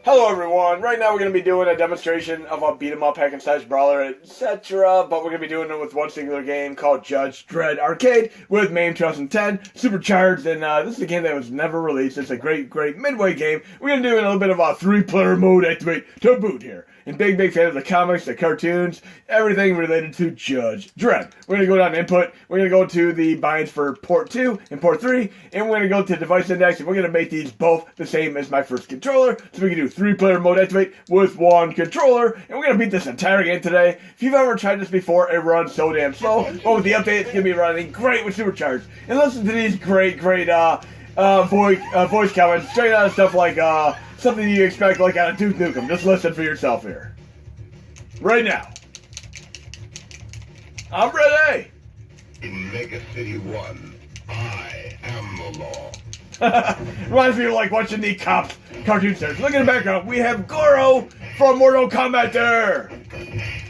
Hello everyone, right now we're going to be doing a demonstration of a beat 'em up, hack and slash brawler, etc. But we're going to be doing it with one singular game called Dredd Arcade with MAME 2010, SuperCharged, and this is a game that was never released. It's a great midway game. We're going to do a little bit of a 3-player mode activate to boot here. And big fan of the comics, the cartoons, everything related to Judge Dredd. We're going to go down to input, we're going to go to the binds for port 2 and port 3, and we're going to go to device index, and we're going to make these both the same as my first controller, so we can do 3-player mode activate with one controller, and we're going to beat this entire game today. If you've ever tried this before, it runs so damn slow, but with the update, it's going to be running great with SuperCharged. And listen to these great voice comments, straight out of stuff like, something you expect like out of Duke Nukem. Just listen for yourself here. Right now. I'm ready! In Mega City 1, I am the law. Reminds me of like watching the Cops cartoon series. Look at the background. We have Goro from Mortal Kombat there.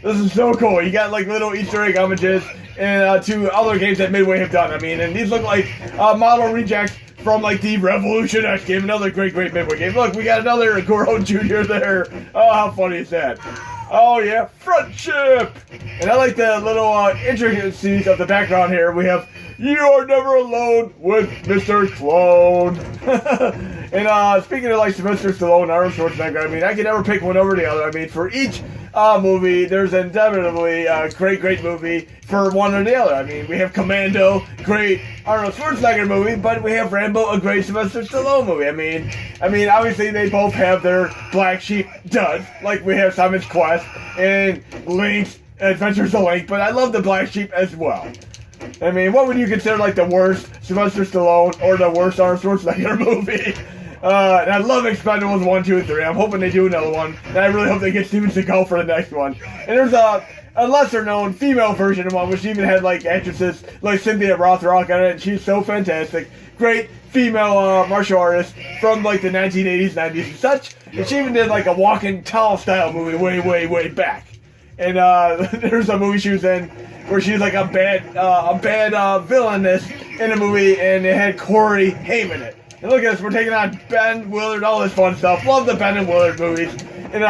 This is so cool. You got like little Easter egg homages and to other games that Midway have done. I mean, and these look like model rejects from like the Revolution X game, another great Midway game. Look, we got another Goro Jr. there. Oh, how funny is that? Oh yeah, friendship! And I like the little intricacies of the background here. We have, you are never alone with Mr. Clone. And speaking of like Sylvester Stallone and Arnold Schwarzenegger, I mean, I can never pick one over the other. I mean, for each movie, there's inevitably a great movie for one or the other. I mean, we have Commando, great Arnold Schwarzenegger movie, but we have Rambo, a great Sylvester Stallone movie. I mean, obviously they both have their black sheep duds, like we have Simon's Quest and Link's Adventures of Link, but I love the black sheep as well. I mean, what would you consider like the worst Sylvester Stallone or the worst Arnold Schwarzenegger movie? And I love Expendables 1, 2, and 3. I'm hoping they do another one. And I really hope they get Steven Seagal for the next one. And there's a lesser-known female version of one, which even had like actresses like Cynthia Rothrock on it, and she's so fantastic. Great female martial artist from like the 1980s, 90s, and such. And she even did like a Walking Tall style movie way back. And there's a movie she was in where she's like a bad villainess in a movie, and it had Corey Haim in it. And look at this, we're taking on Ben Willard, all this fun stuff. Love the Ben and Willard movies. And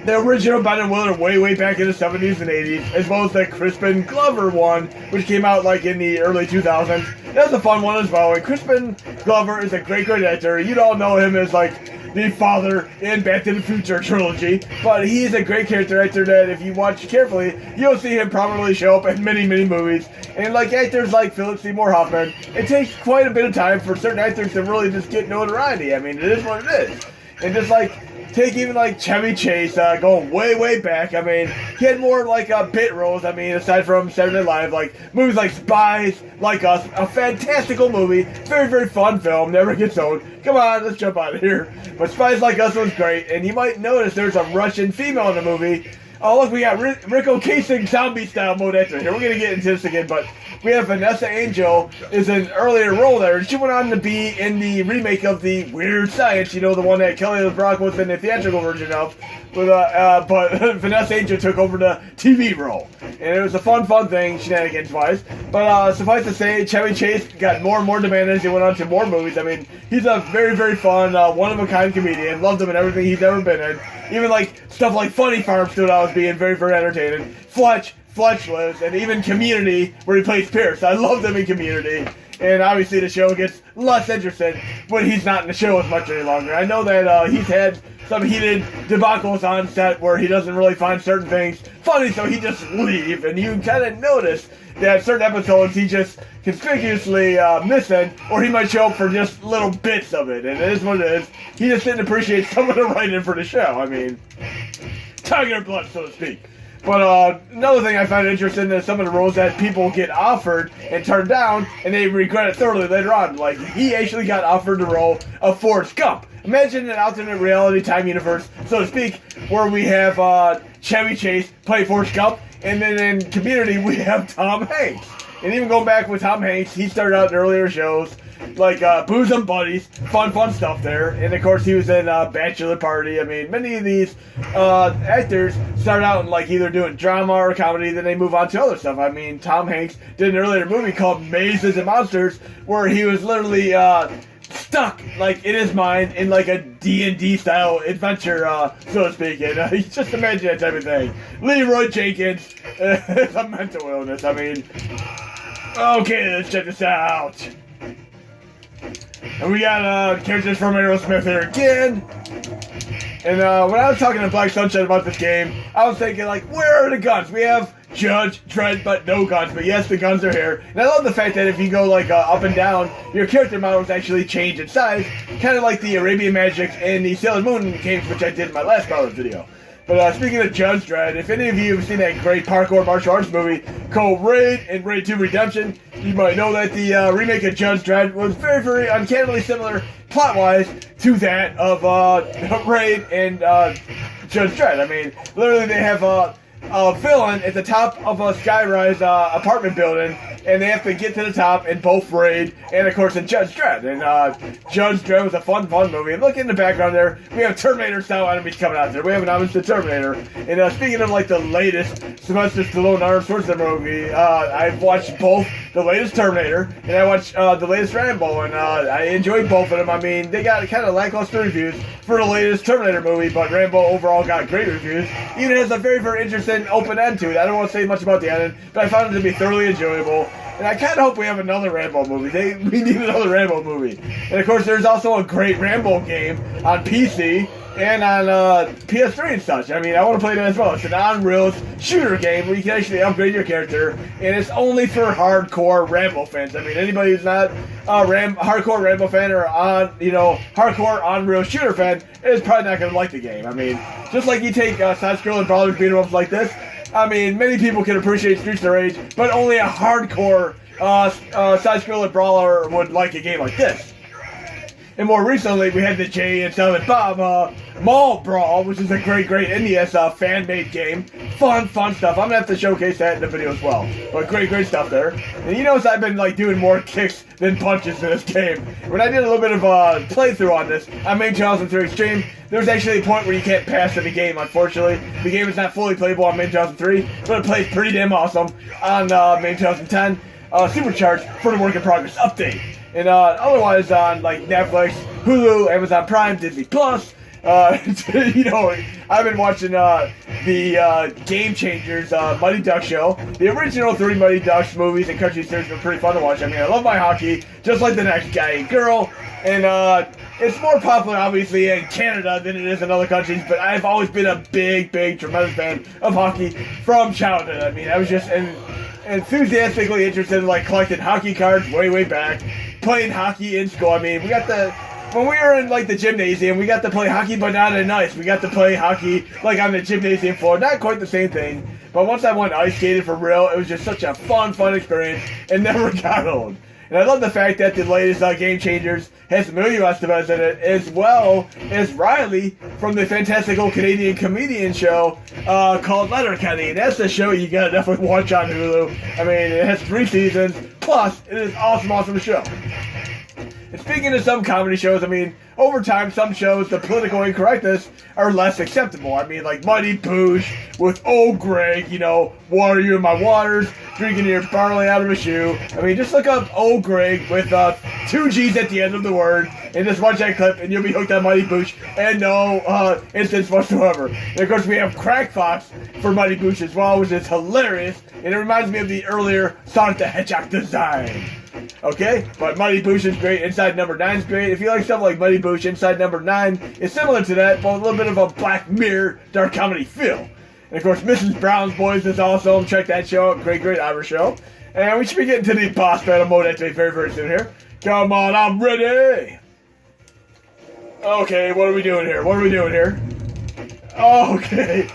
the original Ben and Willard way back in the 70s and 80s, as well as the Crispin Glover one, which came out like in the early 2000s. That's a fun one as well. And Crispin Glover is a great actor. You'd all know him as like the father in Back to the Future trilogy, but he's a great character actor that if you watch carefully, you'll see him probably show up in many movies. And like actors like Philip Seymour Hoffman, it takes quite a bit of time for certain actors to really just get notoriety. I mean, it is what it is. And just like, take even like Chevy Chase, going way back. I mean, he had more like bit roles. I mean, aside from Saturday Night Live, like movies like Spies Like Us, a fantastical movie, very fun film, never gets old. Come on, let's jump out of here. But Spies Like Us was great, and you might notice there's a Russian female in the movie. Oh look, we got Rico Casing zombie style mode actor here. We're gonna get into this again, but we have Vanessa Angel is an earlier role there, and she went on to be in the remake of the Weird Science, you know, the one that Kelly LeBrock was in the theatrical version of. But Vanessa Angel took over the TV role, and it was a fun thing, shenanigans-wise. But suffice to say, Chevy Chase got more and more demand as he went on to more movies. I mean, he's a very fun, one-of-a-kind comedian. Loved him in everything he's ever been in. Even like stuff like Funny Farm stood out as being very entertaining. Fletch lives, and even Community, where he plays Pierce. I loved him in Community. And obviously the show gets less interesting when he's not in the show as much any longer. I know that he's had some heated debacles on set where he doesn't really find certain things funny, so he just leaves. And you kind of notice that certain episodes he just conspicuously missing, or he might show up for just little bits of it. And it is what it is. He just didn't appreciate some of the writing for the show. I mean, tiger blood, so to speak. But another thing I found interesting is some of the roles that people get offered and turned down, and they regret it thoroughly later on. Like, he actually got offered the role of Forrest Gump. Imagine an alternate reality time universe, so to speak, where we have Chevy Chase play Forrest Gump, and then in Community we have Tom Hanks. And even going back with Tom Hanks, he started out in earlier shows, like Booze and Buddies, fun stuff there. And of course he was in Bachelor Party. I mean, many of these actors start out in like either doing drama or comedy, then they move on to other stuff. I mean, Tom Hanks did an earlier movie called Mazes and Monsters, where he was literally stuck like in his mind in like a D&D style adventure, so to speak. And just imagine that type of thing. Leroy Jenkins, it's a mental illness. I mean, okay, let's check this out. And we got characters from Aerosmith here again. And when I was talking to Black Sunshine about this game, I was thinking, like, where are the guns? We have Judge, Dredd, but no guns. But yes, the guns are here. And I love the fact that if you go, like, up and down, your character models actually change in size. Kind of like the Arabian Magic and the Sailor Moon games, which I did in my last Power video. But speaking of Judge Dredd, if any of you have seen that great parkour martial arts movie called Raid and Raid 2 Redemption, you might know that the remake of Judge Dredd was very, very uncannily similar plot-wise to that of Raid and Judge Dredd. I mean, literally they have a villain at the top of a skyrise apartment building, and they have to get to the top in both Raid and, of course, in Judge Dredd. And Judge Dredd was a fun movie. And look in the background there, we have Terminator-style enemies coming out there. We have an homage to Terminator. And speaking of, like, the latest Sylvester Stallone Arnold Schwarzenegger movie, I've watched both the latest Terminator, and I watched the latest Rambo, and I enjoyed both of them. I mean, they got kind of lackluster reviews for the latest Terminator movie, but Rambo overall got great reviews. Even has a very, very interesting open end to it. I don't want to say much about the ending, but I found it to be thoroughly enjoyable. And I kind of hope we have another Rambo movie. We need another Rambo movie. And of course, there's also a great Rambo game on PC and on PS3 and such. I mean, I want to play that as well. It's an on-rails shooter game where you can actually upgrade your character, and it's only for hardcore Rambo fans. I mean, anybody who's not a hardcore Rambo fan or hardcore on-rails shooter fan is probably not going to like the game. I mean, just like you take side-scrolling brawlers beat 'em ups like this. I mean, many people can appreciate Streets of Rage, but only a hardcore side-scroller brawler would like a game like this. And more recently, we had the Jay and Silent Bob Mall Brawl, which is a great NES fan-made game. Fun stuff. I'm going to have to showcase that in the video as well. But great stuff there. And you notice I've been like doing more kicks than punches in this game. When I did a little bit of a playthrough on this, on MAME 2003 Extreme, there's actually a point where you can't pass in the game, unfortunately. The game is not fully playable on MAME 2003, but it plays pretty damn awesome on MAME 2010. SuperCharged for the work in progress update. And otherwise on like Netflix, Hulu, Amazon Prime, Disney Plus, I've been watching the Game Changers Mighty Ducks show. The original 3 Mighty Ducks movies and cartoon series were pretty fun to watch. I mean, I love my hockey, just like the next guy and girl. And it's more popular, obviously, in Canada than it is in other countries. But I've always been a big, tremendous fan of hockey from childhood. I mean, I was just enthusiastically interested in like collecting hockey cards way back, playing hockey in school. I mean, when we were in like the gymnasium, we got to play hockey, but not in ice. We got to play hockey like on the gymnasium floor. Not quite the same thing, but once I went ice skating for real, it was just such a fun experience and never got old. And I love the fact that the latest Game Changers has Emilio Estevez in it, as well as Riley from the fantastical Canadian comedian show called Letterkenny. And that's the show you gotta definitely watch on Hulu. I mean, it has 3 seasons, plus it is awesome show. And speaking of some comedy shows, I mean, over time, some shows, the political incorrectness are less acceptable. I mean, like Mighty Boosh with Old Greg, water you in my waters, drinking your barley out of a shoe. I mean, just look up Old Greg with 2 G's at the end of the word, and just watch that clip, and you'll be hooked on Mighty Boosh, and no instance whatsoever. And of course, we have Crack Fox for Mighty Boosh as well, which is hilarious, and it reminds me of the earlier Sonic the Hedgehog design. Okay, but Mighty Boosh is great. Inside Number 9 is great. If you like stuff like Mighty Boosh, Inside Number 9 is similar to that, but a little bit of a Black Mirror dark comedy feel. And of course, Mrs. Brown's Boys is awesome. Check that show out. Great Irish show. And we should be getting to the boss battle mode actually very soon here. Come on, I'm ready. Okay, what are we doing here? Okay.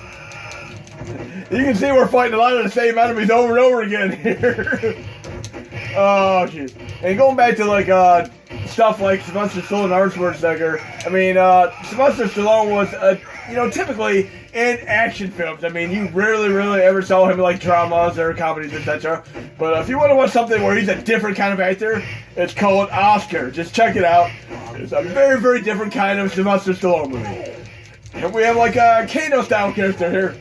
You can see we're fighting a lot of the same enemies over and over again here. Oh, jeez. And going back to, like, stuff like Sylvester Stallone and Arnold Schwarzenegger, I mean, Sylvester Stallone was, typically in action films. I mean, you rarely ever saw him in, like, dramas or comedies, etc. But if you want to watch something where he's a different kind of actor, it's called Oscar. Just check it out. It's a very different kind of Sylvester Stallone movie. And we have, like, a Kano-style character here,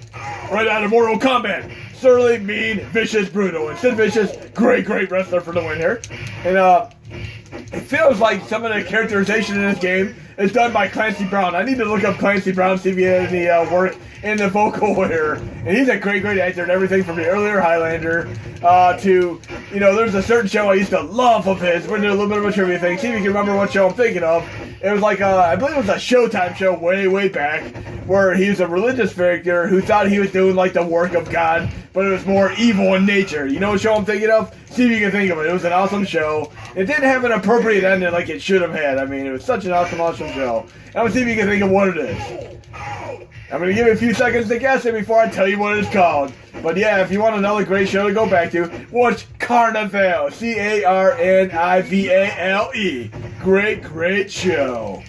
right out of Mortal Kombat. Surly, mean, vicious, brutal. And Sid Vicious, great wrestler for the win here. And it feels like some of the characterization in this game is done by Clancy Brown. I need to look up Clancy Brown, see if he has any work in the vocal here. And he's a great actor and everything from the earlier Highlander to, you know, there's a certain show I used to love of his. We're doing a little bit of a trivia thing. See if you can remember what show I'm thinking of. It was like, I believe it was a Showtime show way back where he was a religious figure who thought he was doing like the work of God, but it was more evil in nature. You know what show I'm thinking of? See if you can think of it. It was an awesome show. It didn't have an appropriate ending like it should have had. I mean, it was such an awesome show. I'm going to see if you can think of what it is. I'm going to give you a few seconds to guess it before I tell you what it's called. But yeah, if you want another great show to go back to, watch Carnivale. C-A-R-N-I-V-A-L-E. Great show.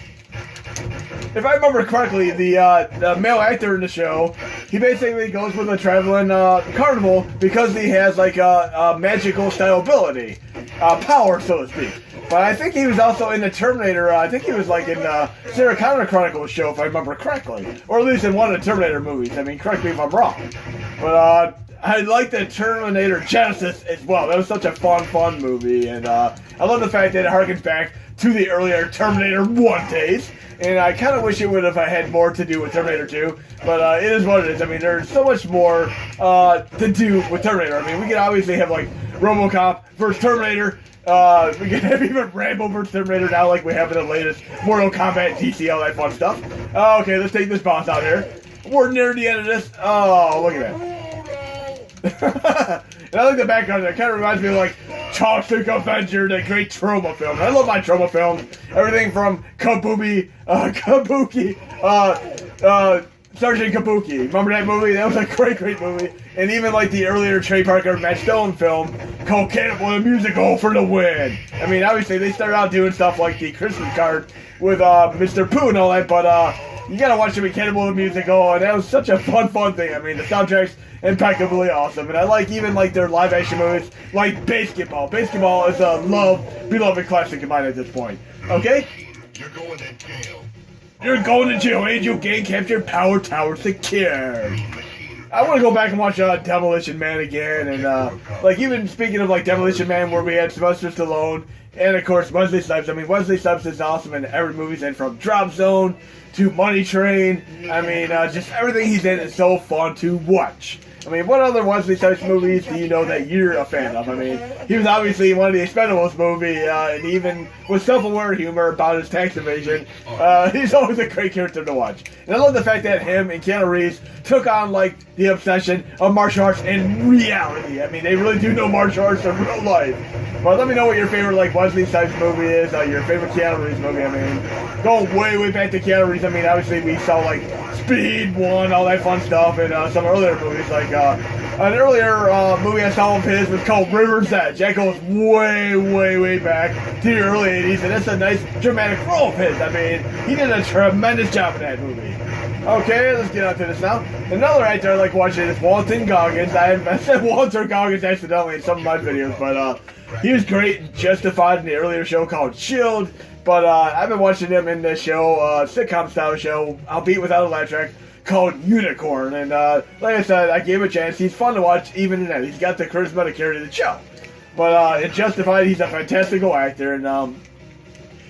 If I remember correctly, the male actor in the show, he basically goes with a traveling carnival because he has like a magical style ability, power, so to speak. But I think he was also in the Terminator. I think he was like in Sarah Connor Chronicles show, if I remember correctly, or at least in one of the Terminator movies. I mean, correct me if I'm wrong. But I like the Terminator Genesis as well. That was such a fun movie, and I love the fact that it harkens back to the earlier Terminator 1 days. And I kind of wish it would have had more to do with Terminator 2, but it is what it is. I mean, there's so much more to do with Terminator. I mean, we could obviously have like RoboCop versus Terminator. We can have even Rambo versus Terminator now, like we have in the latest Mortal Kombat, DC, all that fun stuff. Okay, let's take this boss out here. We're near the end of this. Oh, look at that. And I like the background. It kind of reminds me of like Toxic Avenger, that great trauma film. I love my trauma films. Everything from Kabuki, Sergeant Kabuki. Remember that movie? That was a great movie. And even like the earlier Trey Parker, Matt Stone film called Cannibal the Musical for the win. I mean, obviously they started out doing stuff like the Christmas card with Mr. Pooh and all that, but you gotta watch them in Cannibal the Musical, and that was such a fun thing. I mean, the soundtrack's impeccably awesome, and I like even like their live action movies like Basketball. Basketball is a beloved classic of mine at this point. Okay? You're going to jail. You're going to jail. Angel gang captured, power tower secured. I want to go back and watch Demolition Man again, and like even speaking of like Demolition Man, where we had Sylvester Stallone and of course Wesley Snipes. I mean, Wesley Snipes is awesome in every movie he's in, from Drop Zone to Money Train. I mean, just everything he's in is so fun to watch. I mean, what other Wesley Snipes movies do you know that you're a fan of? I mean, he was obviously in one of the Expendables movie, and even with self-aware humor about his tax evasion, he's always a great character to watch. And I love the fact that him and Keanu Reeves took on, like, the obsession of martial arts in reality. I mean, they really do know martial arts in real life. But let me know what your favorite, like, Wesley Snipes movie is, your favorite Keanu Reeves movie. I mean, going way back to Keanu Reeves, I mean, obviously we saw, like, Speed 1, all that fun stuff, and some earlier movies, like, an earlier movie I saw of his was called River's Edge. That goes way back to the early 80s, and it's a nice dramatic role of his. I mean, he did a tremendous job in that movie. Okay, let's get on to this now. Another actor I like watching is Walton Goggins. I said Walter Goggins accidentally in some of my videos, but he was great and Justified in the earlier show called Shield. But I've been watching him in this show, sitcom style show, albeit without a laugh track, called Unicorn. And like I said, I gave him a chance. He's fun to watch even in that. He's got the charisma to carry the show. But in Justified, he's a fantastical actor. And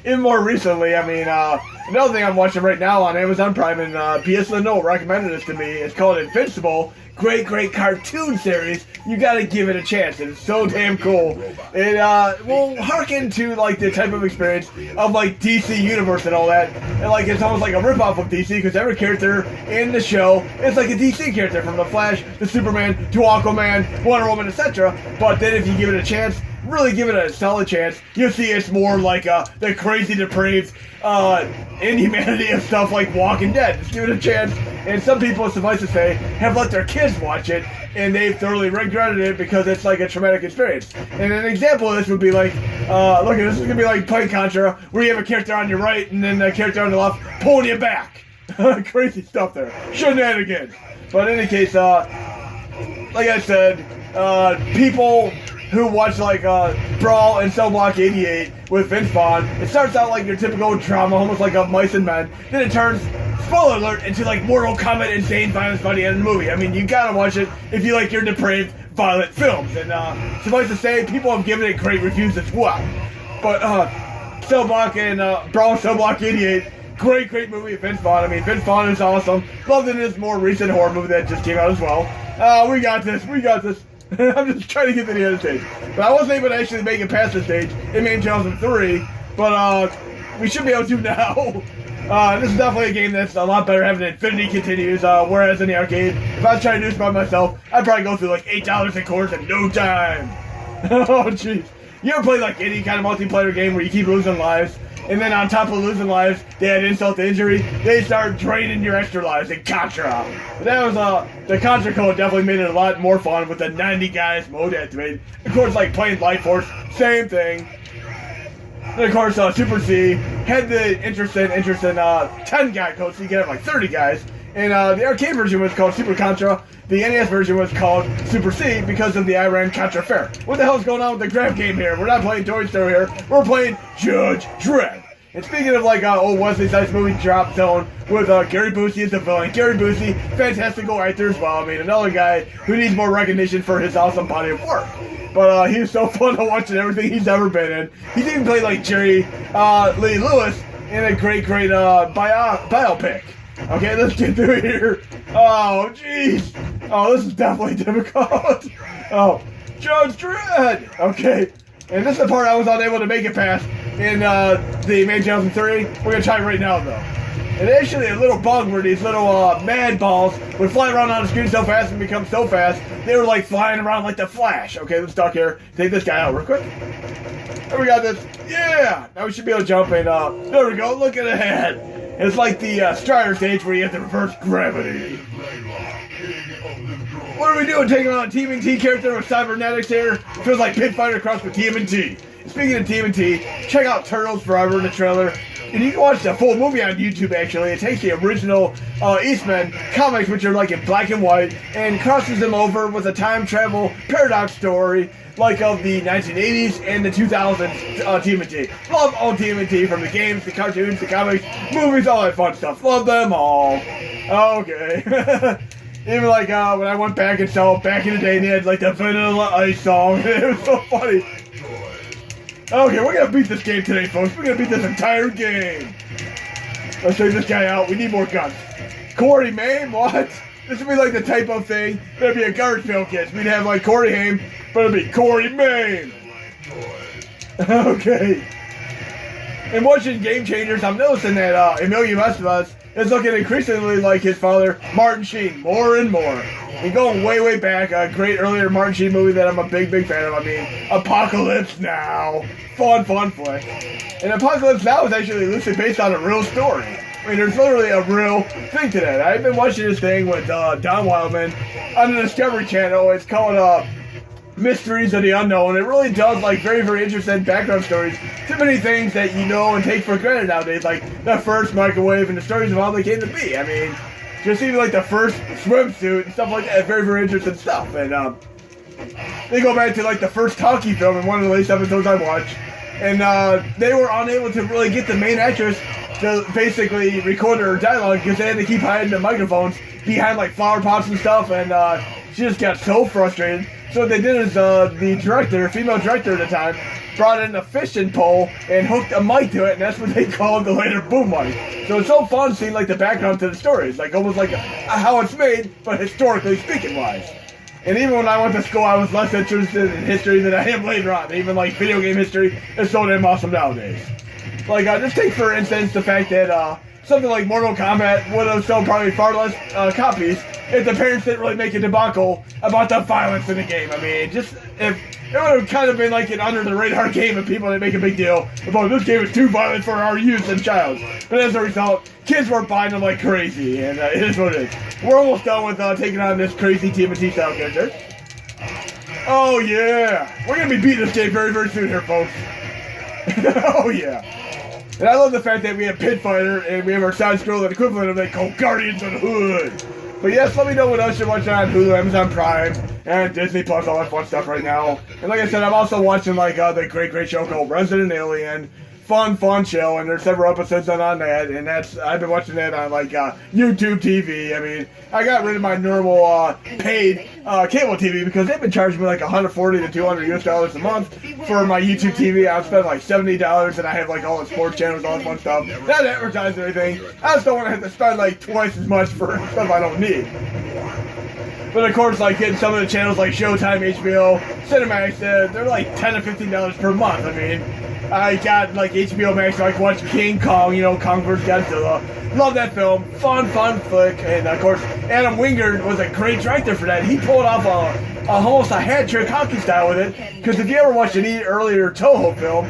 even more recently, I mean, another thing I'm watching right now on Amazon Prime, and P.S. Leno recommended this to me. It's called Invincible. Great cartoon series. You gotta give it a chance. It's so damn cool. It will harken to like the type of experience of like DC Universe and all that. And like it's almost like a ripoff of DC, because every character in the show is like a DC character, from the Flash to Superman to Aquaman, Wonder Woman, etc. But then if you give it a chance, really give it a solid chance, you'll see it's more like the crazy, depraved inhumanity of stuff like Walking Dead. Just give it a chance. And some people, suffice to say, have let their kids watch it, and they've thoroughly regretted it because it's like a traumatic experience. And an example of this would be like, look, this is going to be like Pike Contra, where you have a character on your right and then a character on the left pulling you back. Crazy stuff there. Shenanigans. But in any case, like I said, people who watch like Brawl and Cell Block 88 with Vince Vaughn, it starts out like your typical drama, almost like a Mice and Men. Then it turns, spoiler alert, into like Mortal Kombat insane violence by the end of the movie. I mean, you gotta watch it if you like your depraved, violent films. And suffice to say, people have given it great reviews as well. But Cell Block and Brawl Cell Block 88. Great movie. Vince Vaughn. I mean, Vince Vaughn is awesome. Loved it in his more recent horror movie that just came out as well. We got this. I'm just trying to get to the other stage. But I wasn't able to actually make it past this stage in MAME 2003. But we should be able to now. This is definitely a game that's a lot better having Infinity Continues, whereas in the arcade, if I was trying to do this by myself, I'd probably go through like $8 in cores in no time. Oh, jeez. You ever play like any kind of multiplayer game where you keep losing lives, and then on top of losing lives, they had insult to injury, they start draining your extra lives in Contra. But that was, the Contra code definitely made it a lot more fun with the 90 guys mode activated. Of course, like playing Light Force, same thing. Then, of course, Super C had the interesting 10-guy code, so you can have like 30 guys. And the arcade version was called Super Contra. The NES version was called Super C because of the Iran-Contra affair. What the hell's going on with the grab game here? We're not playing Toy Story here. We're playing Judge Dredd. And speaking of like old Wesley Snipes movie Drop Zone with Gary Busey as the villain. Gary Busey, fantastical actor as well. I mean, another guy who needs more recognition for his awesome body of work. But he was so fun to watch in everything he's ever been in. He's even played like Jerry Lee Lewis in a great biopic. Okay, let's get through here. Oh, jeez. Oh, this is definitely difficult. Oh, Judge Dredd. Okay, and this is the part I was unable to make it past in the MAME 2003. We're gonna try it right now, though. And actually, a little bug where these little mad balls would fly around on the screen so fast and become so fast, they were like flying around like the Flash. Okay, let's duck here. Take this guy out real quick. There we got this. Yeah! Now we should be able to jump and, there we go. Look at the head. It's like the Strider stage where you have to reverse gravity. What are we doing? Taking on a TMNT character with cybernetics here? Feels like Pit Fighter crossed with TMNT. Speaking of TMNT, check out Turtles Forever in the trailer. And you can watch the full movie on YouTube, actually. It takes the original Eastman comics, which are like in black and white, and crosses them over with a time travel paradox story like of the 1980s and the 2000s TMNT. Love all TMNT, from the games, the cartoons, the comics, movies, all that fun stuff. Love them all. Okay. Even like when I went back and saw it back in the day, they had like the Vanilla Ice song. It was so funny. Okay, we're gonna beat this game today, folks. We're gonna beat this entire game. Let's take this guy out. We need more guns. Corey Mame? What? This would be like the type of thing that'd be a garbage pail kids. We'd have like Corey Haim, but it'd be Corey Mame. Okay. And watching Game Changers, I'm noticing that Emilio Estevez is looking increasingly like his father, Martin Sheen, more and more. And going way back, a great earlier Martin Sheen movie that I'm a big fan of. I mean, Apocalypse Now. Fun flick. And Apocalypse Now is actually loosely based on a real story. I mean, there's literally a real thing to that. I've been watching this thing with Don Wildman on the Discovery Channel. It's called Mysteries of the Unknown. It really does like very interesting background stories. Too many things that you know and take for granted nowadays, like the first microwave and the stories of how they came to be. I mean, just even like the first swimsuit and stuff like that. Very interesting stuff. And they go back to like the first talkie film in one of the latest episodes I watched, and they were unable to really get the main actress to basically record her dialogue because they had to keep hiding the microphones behind like flower pots and stuff, and she just got so frustrated. So what they did is the director, female director at the time, brought in a fishing pole and hooked a mic to it, and that's what they called the later boom mic. So it's so fun seeing like the background to the stories, like almost like how it's made, but historically speaking wise. And even when I went to school, I was less interested in history than I am later on. Even like video game history is so damn awesome nowadays. Like just take for instance the fact that something like Mortal Kombat would have sold probably far less copies if the parents didn't really make a debacle about the violence in the game. I mean, just if it would have kind of been like an under the radar game and people didn't make a big deal about this game is too violent for our youth and child. But as a result, kids were buying them like crazy, and it is what it is. We're almost done with taking on this crazy TMNT style character. Oh yeah, we're gonna be beating this game very soon here, folks. Oh yeah. And I love the fact that we have Pit Fighter and we have our side-scrolling equivalent of that called Guardians of the Hood. But yes, let me know what else you're watching on Hulu, Amazon Prime, and Disney Plus, all that fun stuff right now. And like I said, I'm also watching like the great show called Resident Alien fun show, and there's several episodes on that, and I've been watching that on like YouTube TV. I mean, I got rid of my normal paid cable TV because they've been charging me like $140 to $200 US a month for my YouTube TV. I've spent like $70, and I have like all the sports channels, all this fun stuff. Not advertising or anything. I just don't want to have to spend like twice as much for stuff I don't need. But of course, like getting some of the channels like Showtime, HBO, Cinemax, they're like $10 to $15 per month. I mean, I got like HBO Max, so I can watch King Kong, you know, Kong vs. Godzilla. Love that film. Fun flick. And of course, Adam Wingard was a great director for that. He pulled off almost a hat trick hockey style with it. Because if you ever watched an earlier Toho film,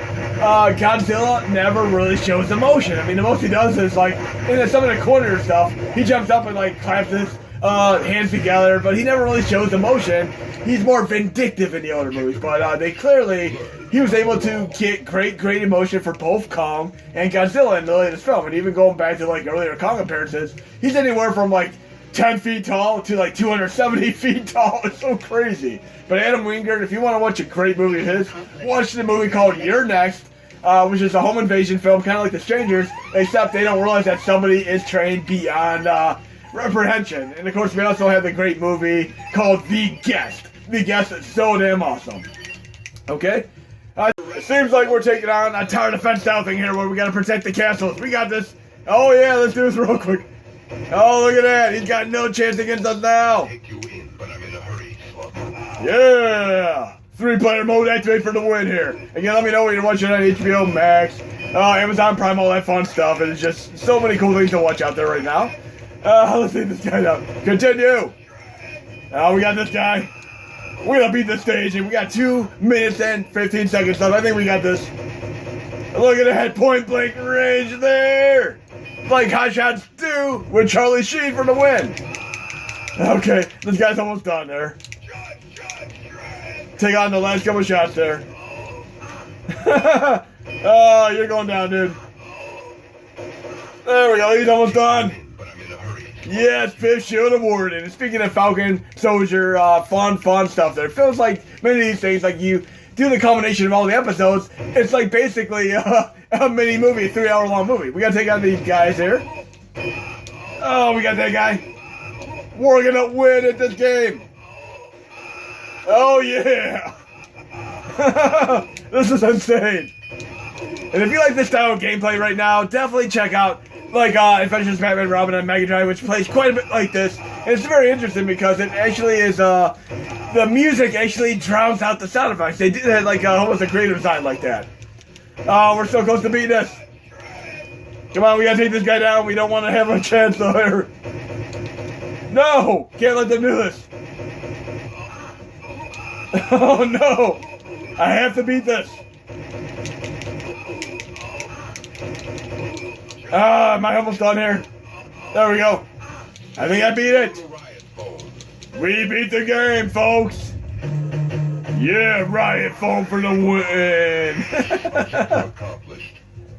Godzilla never really shows emotion. I mean, the most he does is like, in some of the corner stuff, he jumps up and like claps his hands together, but he never really shows emotion. He's more vindictive in the older movies, but he was able to get great emotion for both Kong and Godzilla in the latest film. And even going back to like earlier Kong appearances, he's anywhere from like 10 feet tall to like 270 feet tall. It's so crazy. But Adam Wingard, if you want to watch a great movie of his, watch the movie called You're Next, which is a home invasion film, kind of like The Strangers, except they don't realize that somebody is trained beyond reprehension. And of course, we also have the great movie called The Guest. The Guest is so damn awesome. Okay? It seems like we're taking on a tower defense style thing here where we gotta protect the castles. We got this. Oh yeah, let's do this real quick. Oh, look at that. He's got no chance against us now. Take you in, but I'm in a hurry. Yeah! 3-player mode activate for the win here. Again, let me know when you're watching on HBO Max, Amazon Prime, all that fun stuff. And it's just so many cool things to watch out there right now. Let's see this guy down. Continue. We got this guy. We're gonna beat the stage, and we got 2 minutes and 15 seconds left. I think we got this. Look at that point blank range there. Like Hot Shots do with Charlie Sheen for the win. Okay, this guy's almost done there. Take on the last couple shots there. Oh, you're going down, dude. There we go. He's almost done. Yes, Fifth Shield Award. And speaking of Falcon Soldier, fun stuff there. It feels like many of these things, like you do the combination of all the episodes, it's like basically a mini movie, a 3-hour long movie. We gotta take on these guys here. Oh, we got that guy. We're gonna win at this game. Oh yeah. This is insane. And if you like this style of gameplay right now, definitely check out like Adventures of Batman Robin on Mega Drive, which plays quite a bit like this. And it's very interesting because it actually is the music actually drowns out the sound effects. They did have like almost a creative design like that. We're so close to beating this. Come on, we gotta take this guy down. We don't want to have a chance there. No, can't let them do this. Oh no, I have to beat this. Am I almost done here? There we go. I think I beat it. We beat the game, folks. Yeah, Riot Phone for the win.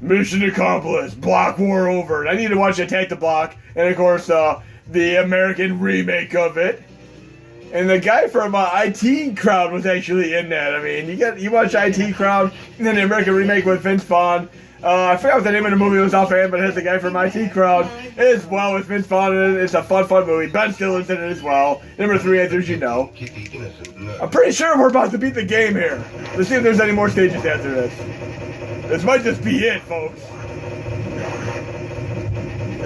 Mission accomplished. Block war over. I need to watch Attack the Block. And of course, the American remake of it. And the guy from IT Crowd was actually in that. I mean, you watch IT Crowd, and then the American remake with Vince Vaughn. I forgot what the name of the movie was offhand, but it has the guy from IT Crowd as well with Vince Vaughn in it. It's a fun movie. Ben Stiller's in it as well. Number 3 actors you know. I'm pretty sure we're about to beat the game here. Let's see if there's any more stages after this. This might just be it, folks.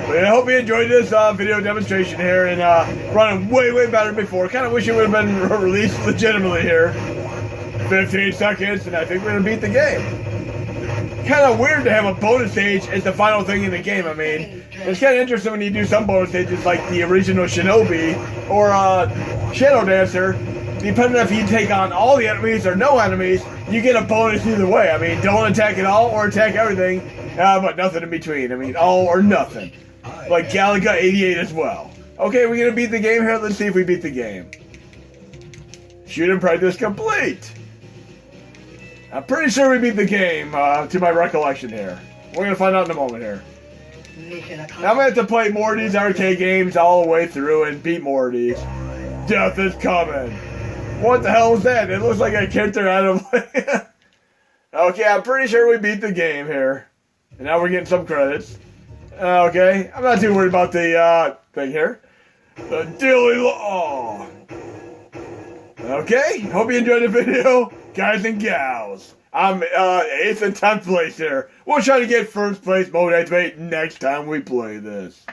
But I hope you enjoyed this video demonstration here and running way better than before. Kind of wish it would have been released legitimately here. 15 seconds, and I think we're going to beat the game. Kind of weird to have a bonus stage as the final thing in the game. I mean, it's kind of interesting when you do some bonus stages like the original Shinobi or Shadow Dancer. Depending on if you take on all the enemies or no enemies, you get a bonus either way. I mean, don't attack at all or attack everything, but nothing in between. I mean, all or nothing. Like Galaga 88 as well. Okay, we're going to beat the game here. Let's see if we beat the game. Shoot and practice complete. I'm pretty sure we beat the game, to my recollection here. We're going to find out in a moment here. Now I'm going to have to play more of these arcade games all the way through and beat more of these. Death is coming. What the hell is that? It looks like a character out of... Okay, I'm pretty sure we beat the game here. And now we're getting some credits. Okay, I'm not too worried about the thing here. The oh. Okay, hope you enjoyed the video, guys and gals. I'm 8th and 10th place here. We'll try to get first place mode activate next time we play this.